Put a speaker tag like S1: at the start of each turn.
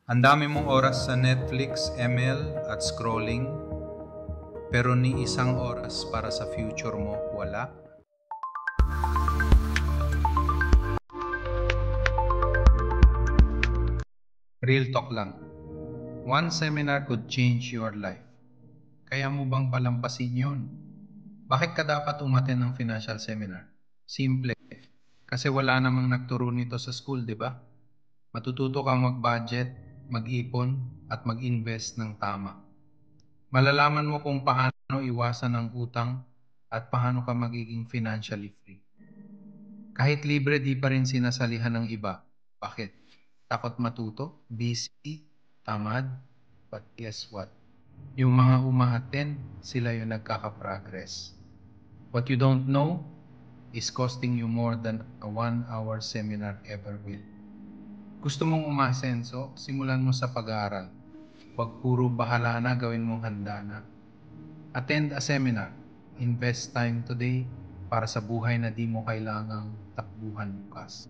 S1: Ang dami mong oras sa Netflix, ML at scrolling, pero ni isang oras para sa future mo wala? Real talk lang. One seminar could change your life. Kaya mo bang palampasin yun? Bakit ka dapat umaten ng financial seminar? Simple. Kasi wala namang nagturo nito sa school, di ba? Matututo kang mag-budget, mag-ipon, at mag-invest ng tama. Malalaman mo kung paano iwasan ang utang at paano ka magiging financially free. Kahit libre, di pa rin sinasalihan ng iba. Bakit? Takot matuto? Busy? Tamad? But guess what? Yung mga umaaten, sila yung nagkaka-progress. What you don't know is costing you more than a 1-hour seminar ever will. Gusto mong umasenso? Simulan mo sa pag-aaral. Huwag puro bahala na, gawin mong handa na. Attend a seminar. Invest time today para sa buhay na di mo kailangang takbuhan bukas.